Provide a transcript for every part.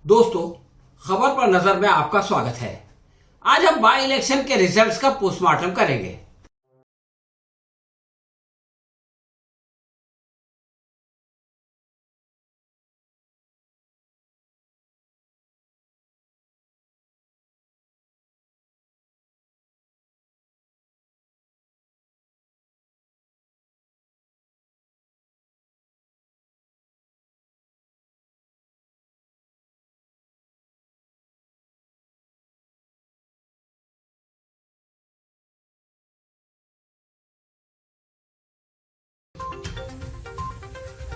दोस्तों, खबर पर नजर में आपका स्वागत है। आज हम बाई इलेक्शन के रिजल्ट्स का पोस्टमार्टम करेंगे।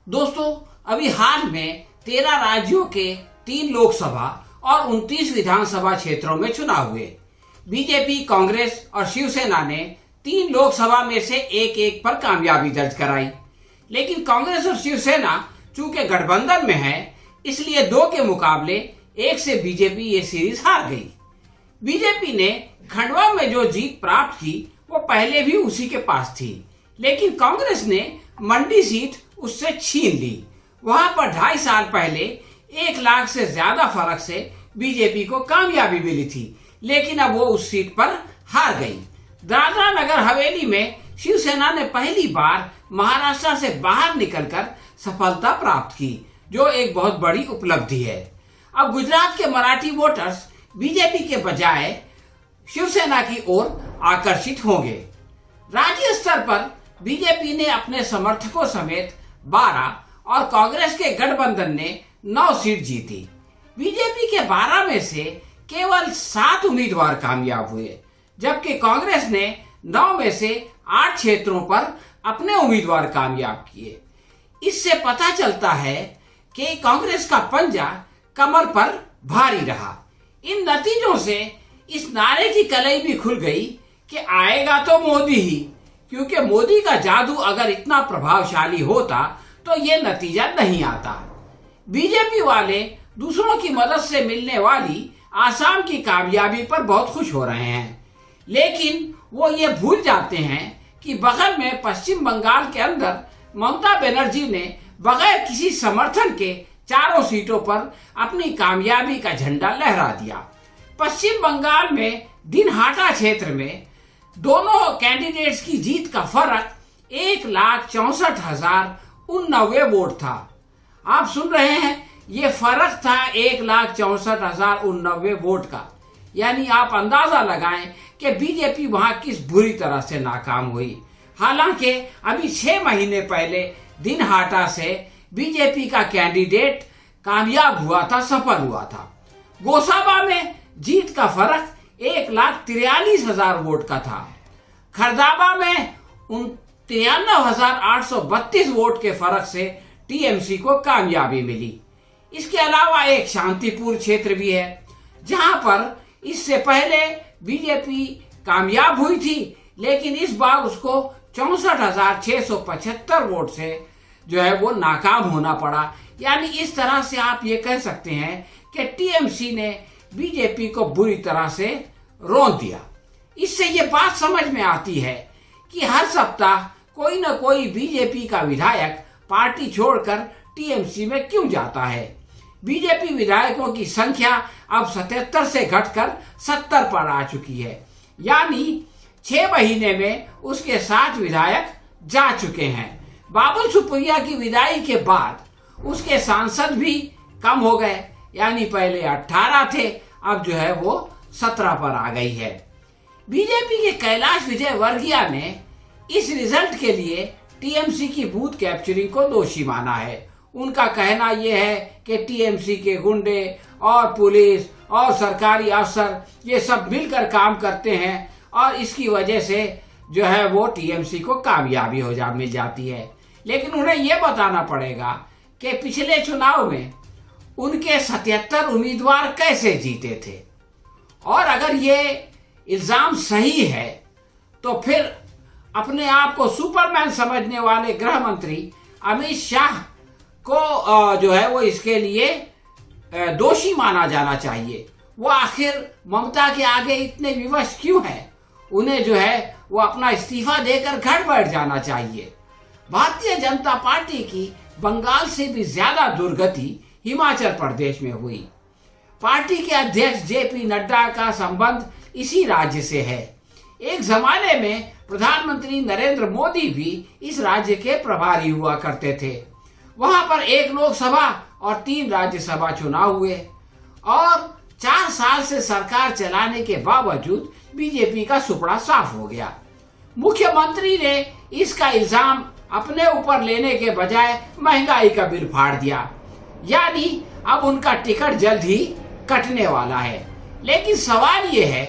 दोस्तों, अभी हाल में 13 राज्यों के 3 लोकसभा और 29 विधानसभा क्षेत्रों में चुनाव हुए। बीजेपी, कांग्रेस और शिवसेना ने 3 लोकसभा में से एक पर कामयाबी दर्ज कराई। लेकिन कांग्रेस और शिवसेना चूंकि गठबंधन में है, इसलिए 2 के मुकाबले 1 से बीजेपी ये सीरीज हार गई। बीजेपी ने खंडवा में जो जीत प्राप्त की वो पहले भी उसी के पास थी, लेकिन कांग्रेस ने मंडी सीट उससे छीन ली। वहां पर 2.5 साल पहले 1 लाख से ज्यादा फर्क से बीजेपी को कामयाबी मिली थी, लेकिन अब वो उस सीट पर हार गई। दादरा नगर हवेली में शिवसेना ने पहली बार महाराष्ट्र से बाहर निकलकर सफलता प्राप्त की, जो एक बहुत बड़ी उपलब्धि है। अब गुजरात के मराठी वोटर्स बीजेपी के बजाय शिवसेना की ओर आकर्षित होंगे। राज्य स्तर पर बीजेपी ने अपने समर्थकों समेत 12 और कांग्रेस के गठबंधन ने 9 सीट जीती। बीजेपी के 12 में से केवल 7 उम्मीदवार कामयाब हुए, जबकि कांग्रेस ने 9 में से 8 क्षेत्रों पर अपने उम्मीदवार कामयाब किए। इससे पता चलता है कि कांग्रेस का पंजा कमर पर भारी रहा। इन नतीजों से इस नारे की कलई भी खुल गई कि आएगा तो मोदी ही, क्योंकि मोदी का जादू अगर इतना प्रभावशाली होता तो ये नतीजा नहीं आता। बीजेपी वाले दूसरों की मदद से मिलने वाली आसाम की कामयाबी पर बहुत खुश हो रहे हैं, लेकिन वो ये भूल जाते हैं कि बगल में पश्चिम बंगाल के अंदर ममता बनर्जी ने बगैर किसी समर्थन के 4 सीटों पर अपनी कामयाबी का झंडा लहरा दिया। पश्चिम बंगाल में दिनहाटा क्षेत्र में दोनों कैंडिडेट्स की जीत का फर्क 1,64,089 वोट था। आप सुन रहे हैं, ये फर्क था 1,64,089 वोट का। यानी आप अंदाजा लगाएं कि बीजेपी वहां किस बुरी तरह से नाकाम हुई। हालांकि अभी 6 महीने पहले दिनहाटा से बीजेपी का कैंडिडेट कामयाब हुआ था, सफल हुआ था। गोसाबा में जीत का फर्क 1,43,000 वोट का था। खरदाबा में 93,832 वोट के फर्क से टीएमसी को कामयाबी मिली। इसके अलावा एक शांतिपूर्ण क्षेत्र भी है, जहां पर इससे पहले बीजेपी कामयाब हुई थी, लेकिन इस बार उसको 64,675 वोट से जो है वो नाकाम होना पड़ा। यानी इस तरह से आप ये कह सकते हैं कि टीएमसी ने बीजेपी को बुरी तरह से रौंद दिया। इससे ये बात समझ में आती है कि हर सप्ताह कोई न कोई बीजेपी का विधायक पार्टी छोड़कर टीएमसी में क्यों जाता है। बीजेपी विधायकों की संख्या अब 77 से घटकर 70 पर आ चुकी है। यानी 6 महीने में उसके 7 विधायक जा चुके हैं। बाबुल सुप्रिया की विदाई के बाद उसके सांसद भी कम हो गए, यानी पहले 18 थे, अब जो है वो 17 पर आ गई है। बीजेपी के कैलाश विजयवर्गीय ने इस रिजल्ट के लिए टीएमसी की बूथ कैप्चरिंग को दोषी माना है। उनका कहना यह है कि टीएमसी के गुंडे और पुलिस और सरकारी अफसर ये सब मिलकर काम करते हैं और इसकी वजह से जो है वो टीएमसी को कामयाबी मिल जाती है। लेकिन उन्हें यह बताना पड़ेगा कि पिछले चुनाव में उनके 77 उम्मीदवार कैसे जीते थे, और अगर ये इल्जाम सही है तो फिर अपने आप को सुपरमैन समझने वाले गृह मंत्री अमित शाह को जो है वो इसके लिए दोषी माना जाना चाहिए। वो आखिर ममता के आगे इतने विवश क्यों हैं? उन्हें जो है वो अपना इस्तीफा देकर घर बैठ जाना चाहिए। भारतीय जनता पार्टी की बंगाल से भी ज्यादा दुर्गति हिमाचल प्रदेश में हुई। पार्टी के अध्यक्ष जेपी नड्डा का संबंध इसी राज्य से है। एक जमाने में प्रधानमंत्री नरेंद्र मोदी भी इस राज्य के प्रभारी हुआ करते थे। वहां पर 1 लोकसभा और 3 राज्यसभा चुनाव हुए और 4 साल से सरकार चलाने के बावजूद बीजेपी का सुपड़ा साफ हो गया। मुख्यमंत्री ने इसका इल्जाम अपने ऊपर लेने के बजाय महंगाई का बिल फाड़ दिया, यानी अब उनका टिकट जल्द ही कटने वाला है। लेकिन सवाल यह है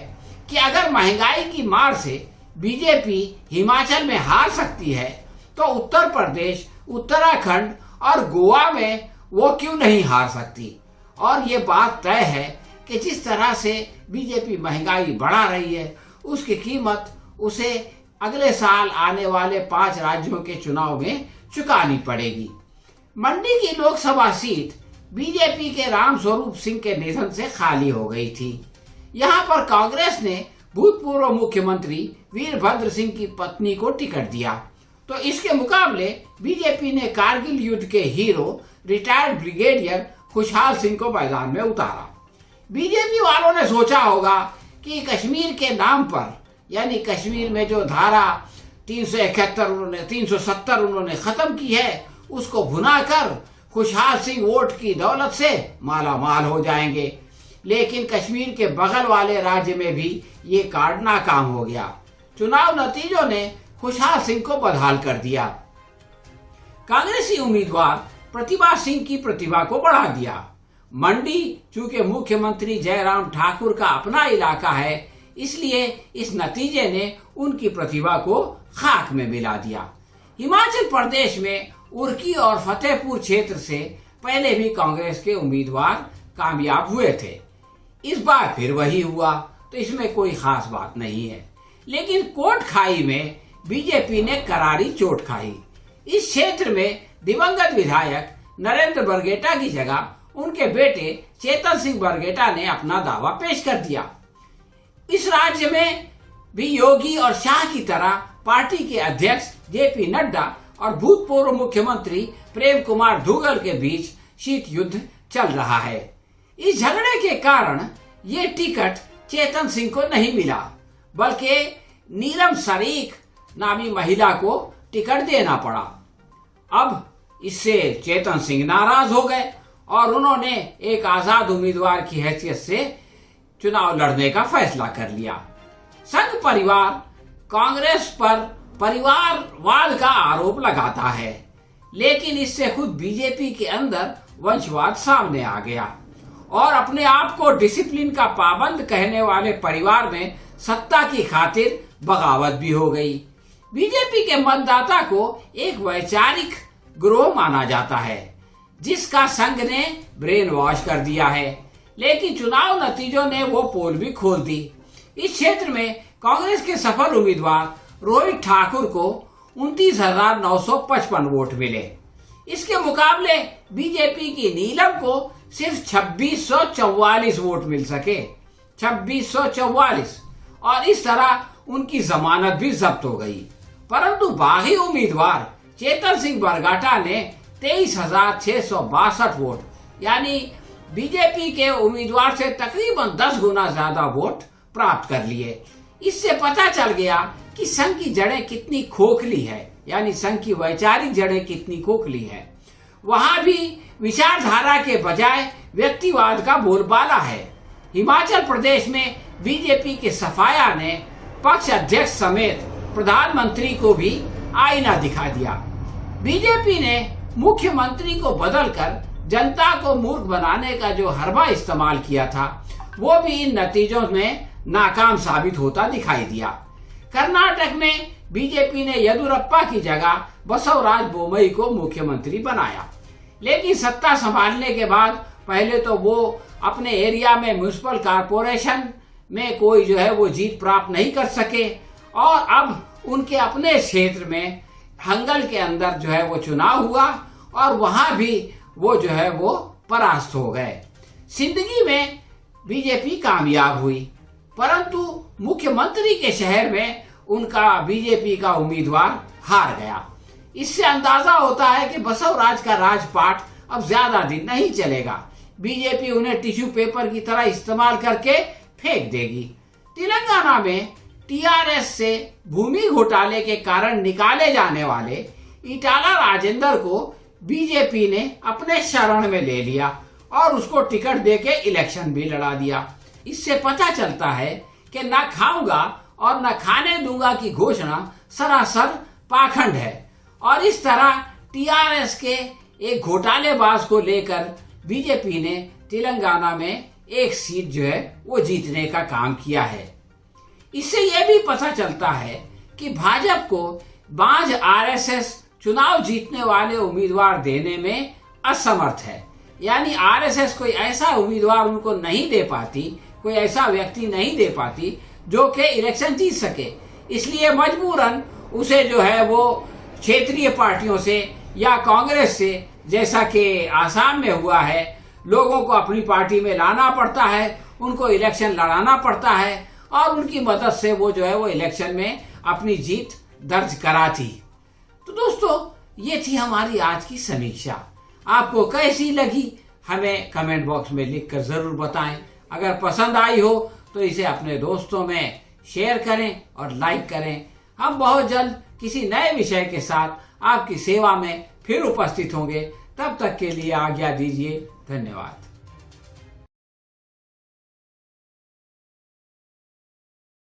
कि अगर महंगाई की मार से बीजेपी हिमाचल में हार सकती है तो उत्तर प्रदेश, उत्तराखंड और गोवा में वो क्यों नहीं हार सकती। और ये बात तय है कि जिस तरह से बीजेपी महंगाई बढ़ा रही है उसकी कीमत उसे अगले साल आने वाले 5 राज्यों के चुनाव में चुकानी पड़ेगी। मंडी की लोकसभा सीट बीजेपी के रामस्वरूप सिंह के निधन से खाली हो गई थी। यहाँ पर कांग्रेस ने भूतपूर्व मुख्यमंत्री वीरभद्र सिंह की पत्नी को टिकट दिया, तो इसके मुकाबले बीजेपी ने कारगिल युद्ध के हीरो रिटायर्ड ब्रिगेडियर खुशहाल सिंह को मैदान में उतारा। बीजेपी वालों ने सोचा होगा कि कश्मीर के नाम पर, यानी कश्मीर में जो धारा 370 उन्होंने खत्म की है, उसको भुना कर खुशहाल सिंह वोट की दौलत से माला माल हो जाएंगे। लेकिन कश्मीर के बगल वाले राज्य में भी ये कार्ड नाकाम हो गया। चुनाव नतीजों ने खुशहाल सिंह को बदहाल कर दिया। कांग्रेसी उम्मीदवार प्रतिभा सिंह की प्रतिभा को बढ़ा दिया। मंडी चूंकि मुख्यमंत्री जयराम ठाकुर का अपना इलाका है, इसलिए इस नतीजे ने उनकी प्रतिभा को खाक में मिला दिया। हिमाचल प्रदेश में उर्की और फतेहपुर क्षेत्र से पहले भी कांग्रेस के उम्मीदवार कामयाब हुए थे। इस बार फिर वही हुआ, तो इसमें कोई खास बात नहीं है। लेकिन कोट खाई में बीजेपी ने करारी चोट खाई। इस क्षेत्र में दिवंगत विधायक नरेंद्र बरगेटा की जगह उनके बेटे चेतन सिंह बरगेटा ने अपना दावा पेश कर दिया। इस राज्य में भी योगी और शाह की तरह पार्टी के अध्यक्ष जेपी नड्डा और भूतपूर्व मुख्यमंत्री प्रेम कुमार धूगल के बीच शीत युद्ध चल रहा है। इस झगड़े के कारण ये टिकट चेतन सिंह को नहीं मिला, बल्कि नीलम शरीक नामी महिला को टिकट देना पड़ा। अब इससे चेतन सिंह नाराज हो गए और उन्होंने एक आजाद उम्मीदवार की हैसियत से चुनाव लड़ने का फैसला कर लिया। संघ परिवार कांग्रेस पर परिवारवाद का आरोप लगाता है, लेकिन इससे खुद बीजेपी के अंदर वंशवाद सामने आ गया और अपने आप को डिसिप्लिन का पाबंद कहने वाले परिवार में सत्ता की खातिर बगावत भी हो गई। बीजेपी के मतदाता को एक वैचारिक गिरोह माना जाता है जिसका संघ ने ब्रेन वॉश कर दिया है, लेकिन चुनाव नतीजों ने वो पोल भी खोल दी। इस क्षेत्र में कांग्रेस के सफल उम्मीदवार रोहित ठाकुर को 29,955 वोट मिले। इसके मुकाबले बीजेपी की नीलम को सिर्फ 2644 वोट मिल सके, 2644, और इस तरह उनकी जमानत भी जब्त हो गई। परंतु बागी उम्मीदवार चेतन सिंह बरगेटा ने 23,662 वोट, यानी बीजेपी के उम्मीदवार से तकरीबन 10 गुना ज्यादा वोट प्राप्त कर लिए। इससे पता चल गया कि संघ की जड़ें कितनी खोखली है, यानी संघ की वैचारिक जड़ें कितनी खोखली है। वहां भी विचारधारा के बजाय व्यक्तिवाद का बोलबाला है। हिमाचल प्रदेश में बीजेपी के सफाया ने पक्ष अध्यक्ष समेत प्रधानमंत्री को भी आईना दिखा दिया। बीजेपी ने मुख्यमंत्री को बदलकर जनता को मूर्ख बनाने का जो हरबा इस्तेमाल किया था, वो भी इन नतीजों में नाकाम साबित होता दिखाई दिया। कर्नाटक में बीजेपी ने येदियुरप्पा की जगह बसवराज बोम्मई को मुख्यमंत्री बनाया, लेकिन सत्ता संभालने के बाद पहले तो वो अपने एरिया में म्युनिसिपल कॉर्पोरेशन में कोई जो है वो जीत प्राप्त नहीं कर सके, और अब उनके अपने क्षेत्र में हंगल के अंदर जो है वो चुनाव हुआ और वहां भी वो जो है वो परास्त हो गए। सिंदगी में बीजेपी कामयाब हुई, परंतु मुख्यमंत्री के शहर में उनका बीजेपी का उम्मीदवार हार गया। इससे अंदाजा होता है कि बसवराज का राजपाट अब ज्यादा दिन नहीं चलेगा। बीजेपी उन्हें टिश्यू पेपर की तरह इस्तेमाल करके फेंक देगी। तेलंगाना में टीआरएस से भूमि घोटाले के कारण निकाले जाने वाले ईटाला राजेंद्र को बीजेपी ने अपने शरण में ले लिया और उसको टिकट देके इलेक्शन भी लड़ा दिया। इससे पता चलता है कि न खाऊंगा और न खाने दूंगा की घोषणा सरासर पाखंड है और इस तरह टीआरएस के एक घोटालेबाज को लेकर बीजेपी ने तेलंगाना में एक सीट जो है वो जीतने का काम किया है। इससे यह भी पता चलता है कि भाजपा को बांझ आरएसएस चुनाव जीतने वाले उम्मीदवार देने में असमर्थ है, यानी आरएसएस कोई ऐसा उम्मीदवार उनको नहीं दे पाती, कोई ऐसा व्यक्ति नहीं दे पाती जो कि इलेक्शन जीत सके। इसलिए मजबूरन उसे जो है वो क्षेत्रीय पार्टियों से या कांग्रेस से, जैसा कि आसाम में हुआ है, लोगों को अपनी पार्टी में लाना पड़ता है, उनको इलेक्शन लड़ाना पड़ता है और उनकी मदद से वो जो है वो इलेक्शन में अपनी जीत दर्ज कराती। तो दोस्तों ये थी हमारी आज की समीक्षा। आपको कैसी लगी हमें कमेंट बॉक्स में लिखकर जरूर बताएं। अगर पसंद आई हो तो इसे अपने दोस्तों में शेयर करें और लाइक करें। हम बहुत जल्द किसी नए विषय के साथ आपकी सेवा में फिर उपस्थित होंगे। तब तक के लिए आज्ञा दीजिए। धन्यवाद।